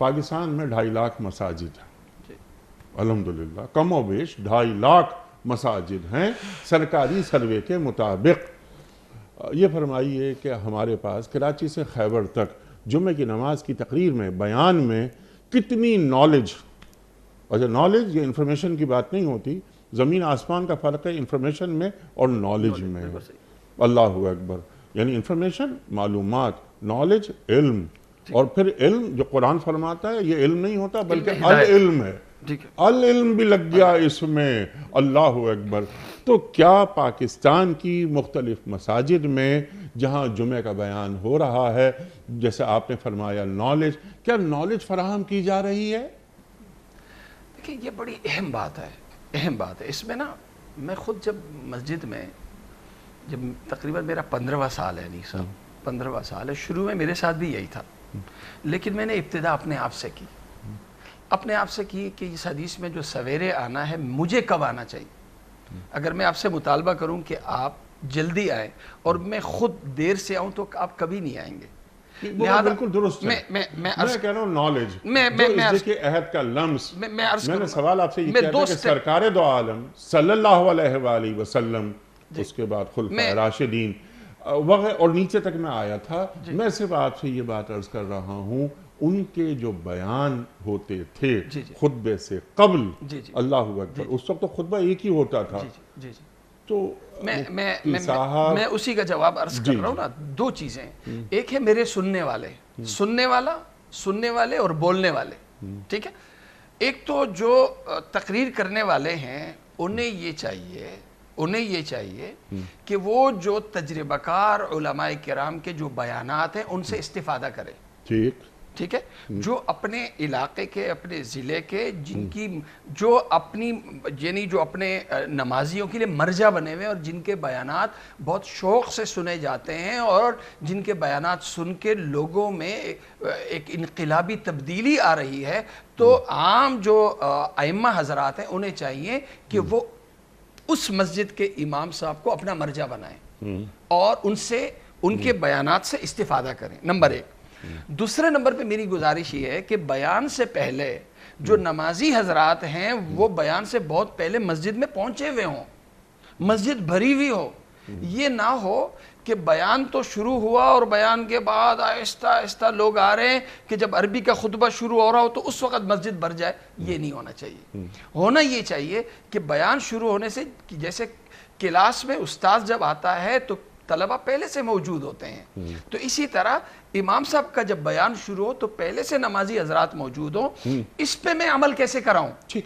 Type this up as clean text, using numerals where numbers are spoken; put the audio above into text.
پاکستان میں 2.5 لاکھ مساجد ہیں، الحمدللہ کم و بیش 2.5 لاکھ مساجد ہیں سرکاری سروے کے مطابق۔ یہ فرمائیے کہ ہمارے پاس کراچی سے خیبر تک جمعہ کی نماز کی تقریر میں، بیان میں کتنی نالج، اچھا نالج یہ انفارمیشن کی بات نہیں ہوتی، زمین آسمان کا فرق ہے انفارمیشن میں اور نالج میں۔ اللہ اکبر، یعنی انفارمیشن معلومات، نالج علم، اور پھر علم جو قرآن فرماتا ہے یہ علم نہیں ہوتا بلکہ العلم ہے، العلم بھی لگ گیا اس میں۔ اللہ اکبر۔ تو کیا پاکستان کی مختلف مساجد میں جہاں جمعہ کا بیان ہو رہا ہے، جیسے آپ نے فرمایا نالج، کیا نالج فراہم کی جا رہی ہے؟ دیکھیں یہ بڑی اہم بات ہے، اہم بات ہے۔ اس میں نا میں خود جب مسجد میں، جب تقریباً میرا 15واں سال ہے، نہیں صاحب 15واں سال ہے، شروع میں میرے ساتھ بھی یہی تھا، لیکن میں نے ابتدا اپنے آپ سے کی، اپنے آپ سے کی کہ اس حدیث میں جو سویرے آنا ہے مجھے کب آنا چاہیے۔ اگر میں آپ سے مطالبہ کروں کہ آپ جلدی آئیں اور میں خود دیر سے آؤں تو آپ کبھی نہیں آئیں گے۔ بالکل درست ہے۔ میں کہہ رہا ہوں نالج، جو اس کے عہد کا لمس، میں نے سوال آپ سے یہ کیا تھا کہ سرکار دو عالم صلی اللہ علیہ وآلہ وسلم، اس کے بعد خلفائے راشدین وغیرہ، اور نیچے تک میں آیا تھا، میں صرف آپ سے یہ بات عرض کر رہا ہوں ان کے جو بیان ہوتے تھے خطبے سے قبل، اللہ اکبر، اس وقت تو خطبہ ایک ہی ہوتا تھا، تو میں اسی کا جواب عرض کر رہا ہوں نا۔ دو چیزیں، ایک ہے میرے سننے والے، سننے والے اور بولنے والے، ٹھیک ہے۔ ایک تو جو تقریر کرنے والے ہیں انہیں یہ چاہیے کہ وہ جو تجربہ کار علماء کرام کے جو بیانات ہیں ان سے استفادہ کریں، ٹھیک ہے، جو اپنے علاقے کے، اپنے ضلع کے، جن کی جو اپنی یعنی جو اپنے نمازیوں کے لیے مرجع بنے ہوئے اور جن کے بیانات بہت شوق سے سنے جاتے ہیں اور جن کے بیانات سن کے لوگوں میں ایک انقلابی تبدیلی آ رہی ہے، تو عام جو ائمہ حضرات ہیں انہیں چاہیے کہ وہ اس مسجد کے امام صاحب کو اپنا مرجع بنائیں اور ان کے بیانات سے استفادہ کریں، نمبر 1۔ دوسرے نمبر پہ میری گزارش یہ ہے کہ بیان سے پہلے جو نمازی حضرات ہیں وہ بیان سے بہت پہلے مسجد میں پہنچے ہوئے ہوں، مسجد بھری ہوئی ہو۔ یہ نہ ہو کہ بیان تو شروع ہوا اور بیان کے بعد آہستہ آہستہ لوگ آ رہے ہیں کہ جب عربی کا خطبہ شروع ہو رہا ہو تو اس وقت مسجد بھر جائے۔ یہ نہیں ہونا چاہیے۔ ہونا یہ چاہیے کہ بیان شروع ہونے سے، جیسے کلاس میں استاذ جب آتا ہے تو طلبہ پہلے سے موجود ہوتے ہیں، تو اسی طرح امام صاحب کا جب بیان شروع ہو تو پہلے سے نمازی حضرات موجود ہوں۔ اس پہ میں عمل کیسے کراؤں؟